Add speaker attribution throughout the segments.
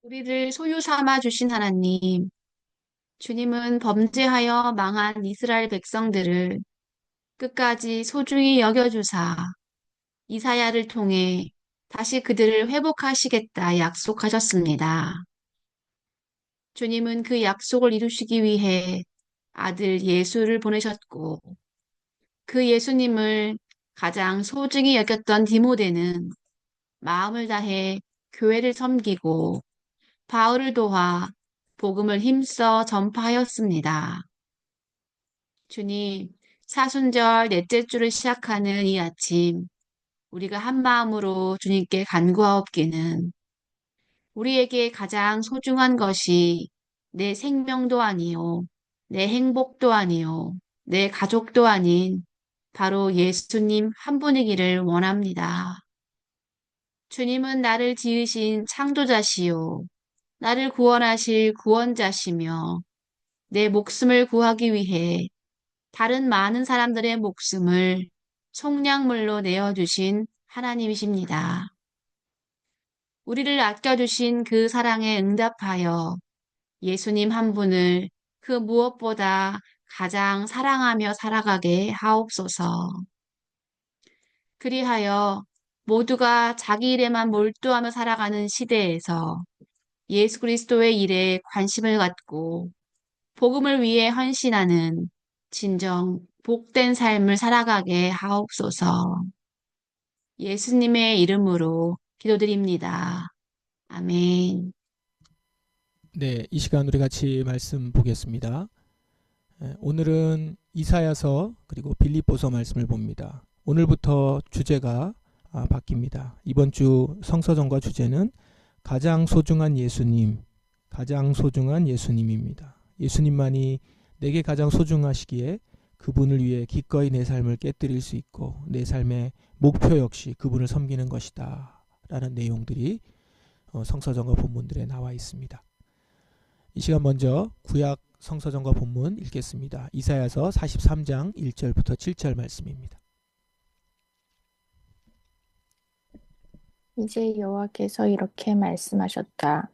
Speaker 1: 우리를 소유 삼아 주신 하나님, 주님은 범죄하여 망한 이스라엘 백성들을 끝까지 소중히 여겨주사 이사야를 통해 다시 그들을 회복하시겠다 약속하셨습니다. 주님은 그 약속을 이루시기 위해 아들 예수를 보내셨고, 그 예수님을 가장 소중히 여겼던 디모데는 마음을 다해 교회를 섬기고 바울을 도와 복음을 힘써 전파하였습니다. 주님, 사순절 넷째 주를 시작하는 이 아침, 우리가 한 마음으로 주님께 간구하옵기는 우리에게 가장 소중한 것이 내 생명도 아니요, 내 행복도 아니요, 내 가족도 아닌 바로 예수님 한 분이기를 원합니다. 주님은 나를 지으신 창조자시요, 나를 구원하실 구원자시며 내 목숨을 구하기 위해 다른 많은 사람들의 목숨을 속량물로 내어주신 하나님이십니다. 우리를 아껴주신 그 사랑에 응답하여 예수님 한 분을 그 무엇보다 가장 사랑하며 살아가게 하옵소서. 그리하여 모두가 자기 일에만 몰두하며 살아가는 시대에서 예수 그리스도의 일에 관심을 갖고 복음을 위해 헌신하는 진정 복된 삶을 살아가게 하옵소서. 예수님의 이름으로 기도드립니다. 아멘.
Speaker 2: 네, 이 시간 우리 같이 말씀 보겠습니다. 오늘은 이사야서 그리고 빌립보서 말씀을 봅니다. 오늘부터 주제가 바뀝니다. 이번 주 성서정과 주제는 가장 소중한 예수님, 가장 소중한 예수님입니다. 예수님만이 내게 가장 소중하시기에 그분을 위해 기꺼이 내 삶을 깨뜨릴 수 있고 내 삶의 목표 역시 그분을 섬기는 것이다 라는 내용들이 성서정과 본문들에 나와 있습니다. 이 시간 먼저 구약 성서정과 본문 읽겠습니다. 이사야서 43장 1절부터 7절 말씀입니다.
Speaker 3: 이제 여호와께서 이렇게 말씀하셨다.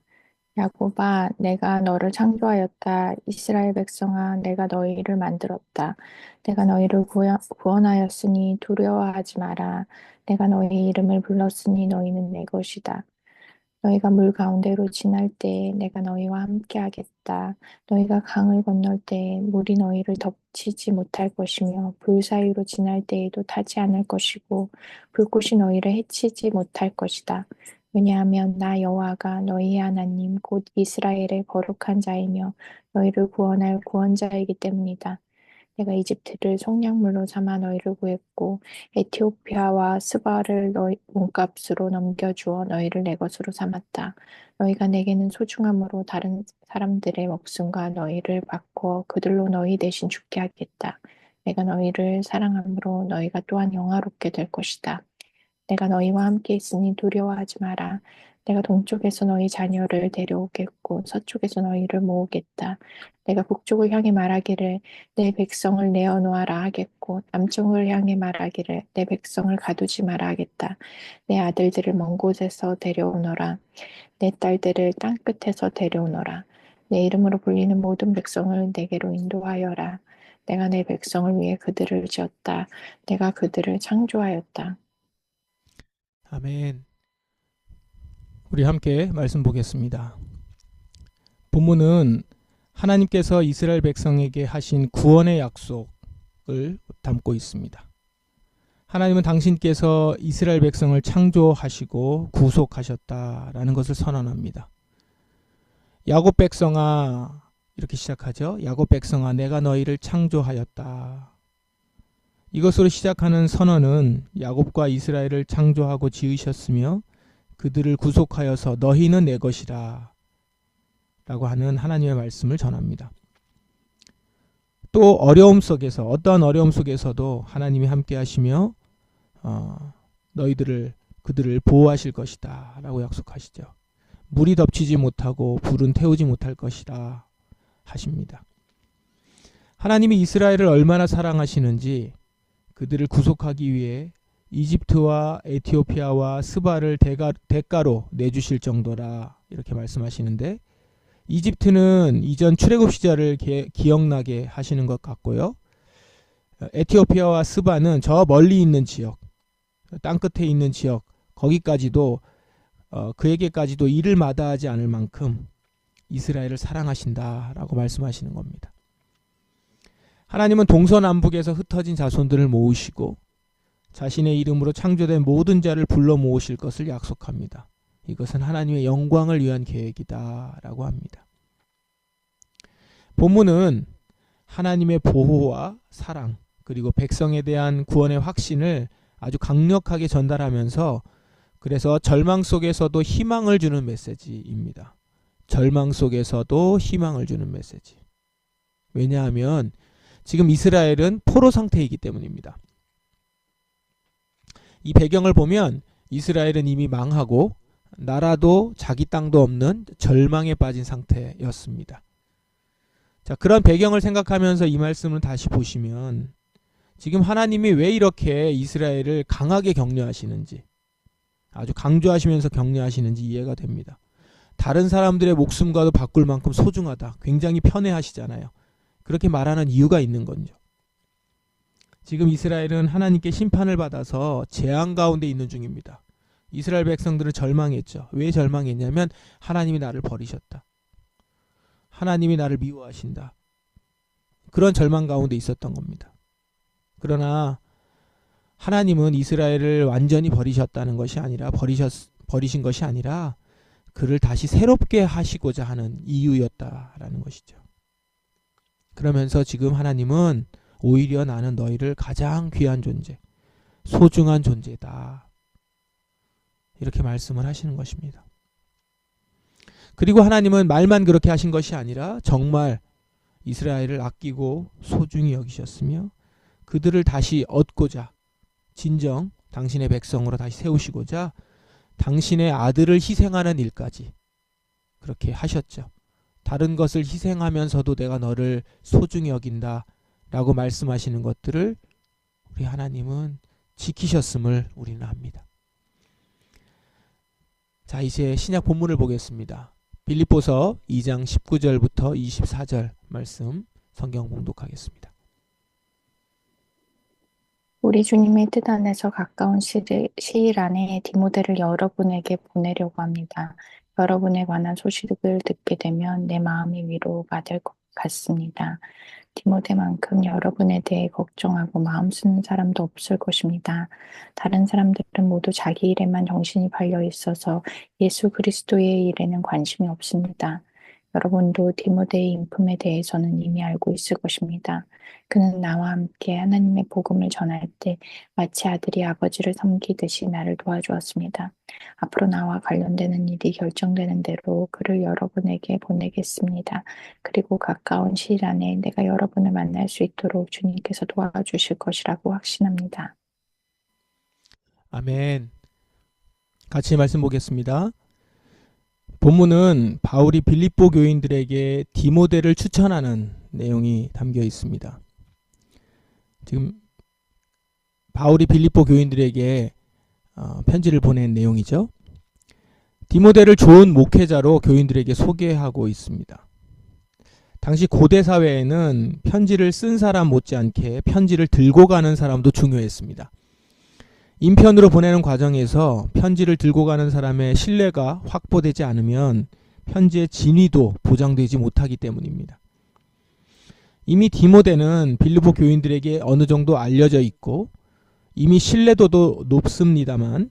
Speaker 3: 야곱아, 내가 너를 창조하였다. 이스라엘 백성아, 내가 너희를 만들었다. 내가 너희를 구원하였으니 두려워하지 마라. 내가 너희 이름을 불렀으니 너희는 내 것이다. 너희가 물 가운데로 지날 때에 내가 너희와 함께 하겠다. 너희가 강을 건널 때에 물이 너희를 덮치지 못할 것이며 불 사이로 지날 때에도 타지 않을 것이고 불꽃이 너희를 해치지 못할 것이다. 왜냐하면 나 여호와가 너희의 하나님 곧 이스라엘의 거룩한 자이며 너희를 구원할 구원자이기 때문이다. 내가 이집트를 속량물로 삼아 너희를 구했고 에티오피아와 스바를 너희 몸값으로 넘겨주어 너희를 내 것으로 삼았다. 너희가 내게는 소중함으로 다른 사람들의 목숨과 너희를 바꾸어 그들로 너희 대신 죽게 하겠다. 내가 너희를 사랑함으로 너희가 또한 영화롭게 될 것이다. 내가 너희와 함께 있으니 두려워하지 마라. 내가 동쪽에서 너희 자녀를 데려오겠고 서쪽에서 너희를 모으겠다. 내가 북쪽을 향해 말하기를 내 백성을 내어놓아라 하겠고 남쪽을 향해 말하기를 내 백성을 가두지 마라 하겠다. 내 아들들을 먼 곳에서 데려오너라. 내 딸들을 땅 끝에서 데려오너라. 내 이름으로 불리는 모든 백성을 내게로 인도하여라. 내가 내 백성을 위해 그들을 지었다. 내가 그들을 창조하였다.
Speaker 2: 아멘. 우리 함께 말씀 보겠습니다. 본문은 하나님께서 이스라엘 백성에게 하신 구원의 약속을 담고 있습니다. 하나님은 당신께서 이스라엘 백성을 창조하시고 구속하셨다라는 것을 선언합니다. 야곱 백성아, 이렇게 시작하죠. 야곱 백성아, 내가 너희를 창조하였다. 이것으로 시작하는 선언은 야곱과 이스라엘을 창조하고 지으셨으며 그들을 구속하여서 너희는 내 것이라 라고 하는 하나님의 말씀을 전합니다. 또 어려움 속에서, 어떠한 어려움 속에서도 하나님이 함께 하시며 그들을 보호하실 것이다 라고 약속하시죠. 물이 덮치지 못하고 불은 태우지 못할 것이다 하십니다. 하나님이 이스라엘을 얼마나 사랑하시는지 그들을 구속하기 위해 이집트와 에티오피아와 스바를 대가로 내주실 정도라 이렇게 말씀하시는데, 이집트는 이전 출애굽 시절을 기억나게 하시는 것 같고요. 에티오피아와 스바는 저 멀리 있는 지역, 땅끝에 있는 지역, 거기까지도 그에게까지도 이를 마다하지 않을 만큼 이스라엘을 사랑하신다라고 말씀하시는 겁니다. 하나님은 동서남북에서 흩어진 자손들을 모으시고 자신의 이름으로 창조된 모든 자를 불러 모으실 것을 약속합니다. 이것은 하나님의 영광을 위한 계획이다라고 합니다. 본문은 하나님의 보호와 사랑, 그리고 백성에 대한 구원의 확신을 아주 강력하게 전달하면서, 그래서 절망 속에서도 희망을 주는 메시지입니다. 절망 속에서도 희망을 주는 메시지. 왜냐하면 지금 이스라엘은 포로 상태이기 때문입니다. 이 배경을 보면 이스라엘은 이미 망하고 나라도 자기 땅도 없는 절망에 빠진 상태였습니다. 자, 그런 배경을 생각하면서 이 말씀을 다시 보시면 지금 하나님이 왜 이렇게 이스라엘을 강하게 격려하시는지, 아주 강조하시면서 격려하시는지 이해가 됩니다. 다른 사람들의 목숨과도 바꿀 만큼 소중하다, 굉장히 편애하시잖아요. 그렇게 말하는 이유가 있는 거죠. 지금 이스라엘은 하나님께 심판을 받아서 재앙 가운데 있는 중입니다. 이스라엘 백성들은 절망했죠. 왜 절망했냐면 하나님이 나를 버리셨다, 하나님이 나를 미워하신다, 그런 절망 가운데 있었던 겁니다. 그러나 하나님은 이스라엘을 완전히 버리셨다는 것이 아니라 버리신 것이 아니라 그를 다시 새롭게 하시고자 하는 이유였다라는 것이죠. 그러면서 지금 하나님은 오히려 나는 너희를 가장 귀한 존재, 소중한 존재다, 이렇게 말씀을 하시는 것입니다. 그리고 하나님은 말만 그렇게 하신 것이 아니라 정말 이스라엘을 아끼고 소중히 여기셨으며 그들을 다시 얻고자, 진정 당신의 백성으로 다시 세우시고자 당신의 아들을 희생하는 일까지 그렇게 하셨죠. 다른 것을 희생하면서도 내가 너를 소중히 여긴다 라고 말씀하시는 것들을 우리 하나님은 지키셨음을 우리는 압니다. 자, 이제 신약 본문을 보겠습니다. 빌립보서 2장 19절부터 24절 말씀 성경 봉독하겠습니다.
Speaker 3: 우리 주님의 뜻 안에서 가까운 시일 안에 디모데를 여러분에게 보내려고 합니다. 여러분에 관한 소식을 듣게 되면 내 마음이 위로가 될 것 같습니다. 디모데만큼 여러분에 대해 걱정하고 마음 쓰는 사람도 없을 것입니다. 다른 사람들은 모두 자기 일에만 정신이 팔려 있어서 예수 그리스도의 일에는 관심이 없습니다. 여러분도 디모데의 인품에 대해서는 이미 알고 있을 것입니다. 그는 나와 함께 하나님의 복음을 전할 때 마치 아들이 아버지를 섬기듯이 나를 도와주었습니다. 앞으로 나와 관련되는 일이 결정되는 대로 그를 여러분에게 보내겠습니다. 그리고 가까운 시일 안에 내가 여러분을 만날 수 있도록 주님께서 도와주실 것이라고 확신합니다.
Speaker 2: 아멘. 같이 말씀 보겠습니다. 본문은 바울이 빌립보 교인들에게 디모데를 추천하는 내용이 담겨 있습니다. 지금 바울이 빌립보 교인들에게 편지를 보낸 내용이죠. 디모데를 좋은 목회자로 교인들에게 소개하고 있습니다. 당시 고대 사회에는 편지를 쓴 사람 못지않게 편지를 들고 가는 사람도 중요했습니다. 인편으로 보내는 과정에서 편지를 들고 가는 사람의 신뢰가 확보되지 않으면 편지의 진위도 보장되지 못하기 때문입니다. 이미 디모데는 빌립보 교인들에게 어느 정도 알려져 있고 이미 신뢰도도 높습니다만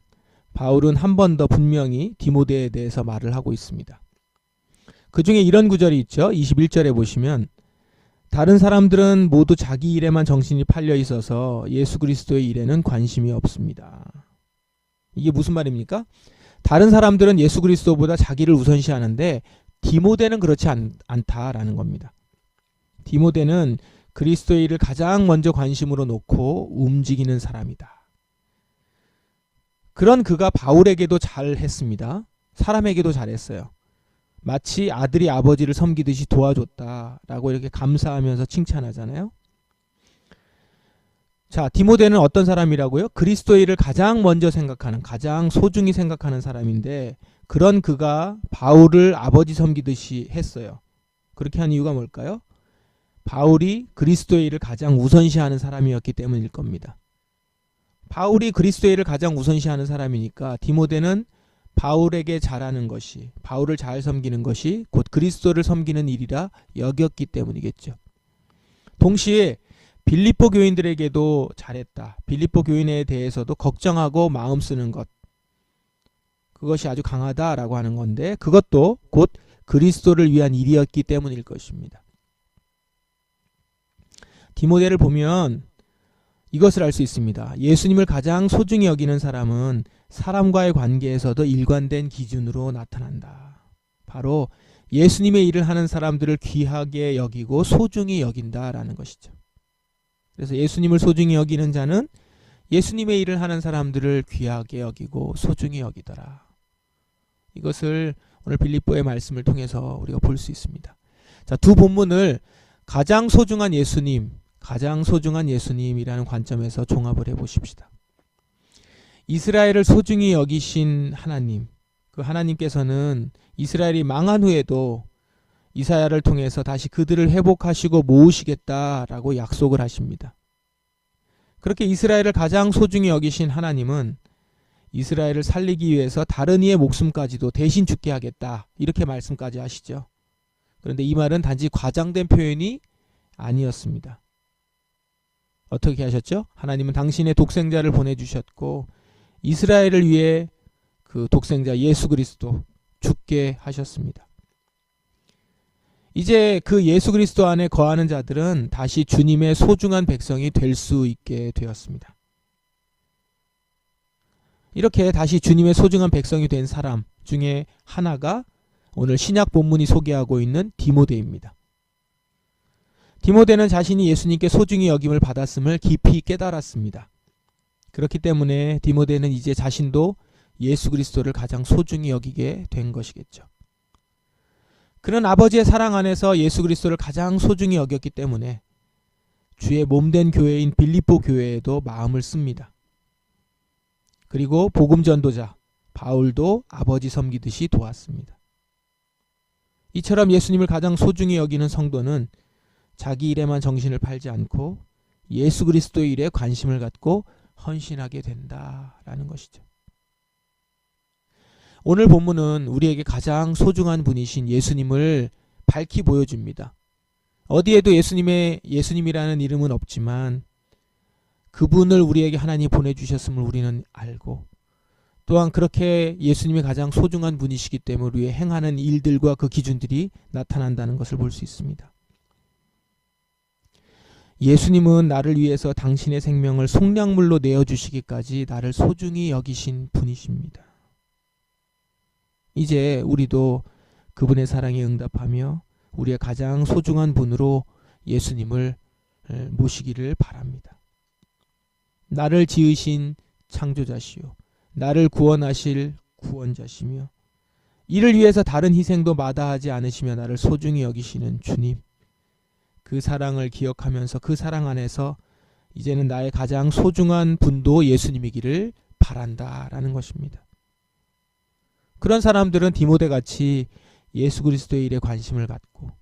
Speaker 2: 바울은 한 번 더 분명히 디모데에 대해서 말을 하고 있습니다. 그 중에 이런 구절이 있죠. 21절에 보시면 다른 사람들은 모두 자기 일에만 정신이 팔려 있어서 예수 그리스도의 일에는 관심이 없습니다. 이게 무슨 말입니까? 다른 사람들은 예수 그리스도보다 자기를 우선시하는데 디모데는 그렇지 않다라는 겁니다. 디모데는 그리스도의 일을 가장 먼저 관심으로 놓고 움직이는 사람이다. 그런 그가 바울에게도 잘했습니다. 사람에게도 잘했어요. 마치 아들이 아버지를 섬기듯이 도와줬다라고 이렇게 감사하면서 칭찬하잖아요. 자, 디모데는 어떤 사람이라고요? 그리스도의 일을 가장 먼저 생각하는, 가장 소중히 생각하는 사람인데 그런 그가 바울을 아버지 섬기듯이 했어요. 그렇게 한 이유가 뭘까요? 바울이 그리스도의 일을 가장 우선시하는 사람이었기 때문일 겁니다. 바울이 그리스도의 일을 가장 우선시하는 사람이니까 디모데는 바울에게 잘하는 것이, 바울을 잘 섬기는 것이 곧 그리스도를 섬기는 일이라 여겼기 때문이겠죠. 동시에 빌립보 교인들에게도 잘했다. 빌립보 교인에 대해서도 걱정하고 마음 쓰는 것, 그것이 아주 강하다라고 하는 건데, 그것도 곧 그리스도를 위한 일이었기 때문일 것입니다. 디모데를 보면 이것을 알 수 있습니다. 예수님을 가장 소중히 여기는 사람은 사람과의 관계에서도 일관된 기준으로 나타난다. 바로 예수님의 일을 하는 사람들을 귀하게 여기고 소중히 여긴다라는 것이죠. 그래서 예수님을 소중히 여기는 자는 예수님의 일을 하는 사람들을 귀하게 여기고 소중히 여기더라. 이것을 오늘 빌립보의 말씀을 통해서 우리가 볼 수 있습니다. 자, 두 본문을 가장 소중한 예수님, 가장 소중한 예수님이라는 관점에서 종합을 해보십시다. 이스라엘을 소중히 여기신 하나님, 그 하나님께서는 이스라엘이 망한 후에도 이사야를 통해서 다시 그들을 회복하시고 모으시겠다라고 약속을 하십니다. 그렇게 이스라엘을 가장 소중히 여기신 하나님은 이스라엘을 살리기 위해서 다른 이의 목숨까지도 대신 죽게 하겠다, 이렇게 말씀까지 하시죠. 그런데 이 말은 단지 과장된 표현이 아니었습니다. 어떻게 하셨죠? 하나님은 당신의 독생자를 보내주셨고 이스라엘을 위해 그 독생자 예수 그리스도 죽게 하셨습니다. 이제 그 예수 그리스도 안에 거하는 자들은 다시 주님의 소중한 백성이 될 수 있게 되었습니다. 이렇게 다시 주님의 소중한 백성이 된 사람 중에 하나가 오늘 신약 본문이 소개하고 있는 디모데입니다. 디모데는 자신이 예수님께 소중히 여김을 받았음을 깊이 깨달았습니다. 그렇기 때문에 디모데는 이제 자신도 예수 그리스도를 가장 소중히 여기게 된 것이겠죠. 그는 아버지의 사랑 안에서 예수 그리스도를 가장 소중히 여겼기 때문에 주의 몸된 교회인 빌립보 교회에도 마음을 씁니다. 그리고 복음 전도자 바울도 아버지 섬기듯이 도왔습니다. 이처럼 예수님을 가장 소중히 여기는 성도는 자기 일에만 정신을 팔지 않고 예수 그리스도의 일에 관심을 갖고 헌신하게 된다라는 것이죠. 오늘 본문은 우리에게 가장 소중한 분이신 예수님을 밝히 보여줍니다. 어디에도 예수님이라는 이름은 없지만 그분을 우리에게 하나님이 보내주셨음을 우리는 알고, 또한 그렇게 예수님이 가장 소중한 분이시기 때문에 우리의 행하는 일들과 그 기준들이 나타난다는 것을 볼 수 있습니다. 예수님은 나를 위해서 당신의 생명을 속량물로 내어주시기까지 나를 소중히 여기신 분이십니다. 이제 우리도 그분의 사랑에 응답하며 우리의 가장 소중한 분으로 예수님을 모시기를 바랍니다. 나를 지으신 창조자시요 나를 구원하실 구원자시며 이를 위해서 다른 희생도 마다하지 않으시며 나를 소중히 여기시는 주님, 그 사랑을 기억하면서 그 사랑 안에서 이제는 나의 가장 소중한 분도 예수님이기를 바란다라는 것입니다. 그런 사람들은 디모데같이 예수 그리스도의 일에 관심을 갖고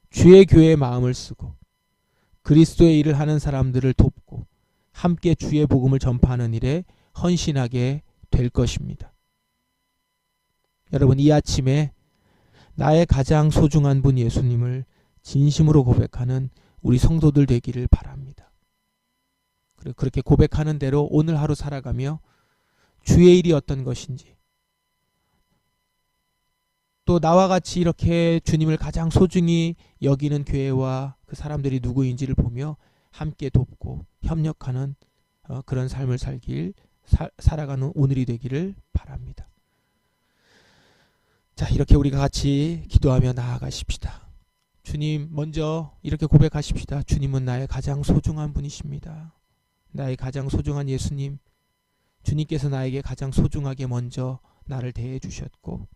Speaker 2: 주의 교회에 마음을 쓰고 그리스도의 일을 하는 사람들을 돕고 함께 주의 복음을 전파하는 일에 헌신하게 될 것입니다. 여러분, 이 아침에 나의 가장 소중한 분 예수님을 진심으로 고백하는 우리 성도들 되기를 바랍니다. 그렇게 고백하는 대로 오늘 하루 살아가며 주의 일이 어떤 것인지, 또 나와 같이 이렇게 주님을 가장 소중히 여기는 교회와 그 사람들이 누구인지를 보며 함께 돕고 협력하는 그런 삶을 살아가는 오늘이 되기를 바랍니다. 자, 이렇게 우리가 같이 기도하며 나아가십시다. 주님, 먼저 이렇게 고백하십시다. 주님은 나의 가장 소중한 분이십니다. 나의 가장 소중한 예수님, 주님께서 나에게 가장 소중하게 먼저 나를 대해 주셨고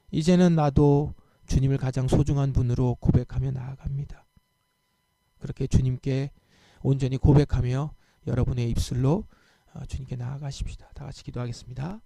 Speaker 2: 이제는 나도 주님을 가장 소중한 분으로 고백하며 나아갑니다. 그렇게 주님께 온전히 고백하며 여러분의 입술로 주님께 나아가십시다. 다 같이 기도하겠습니다.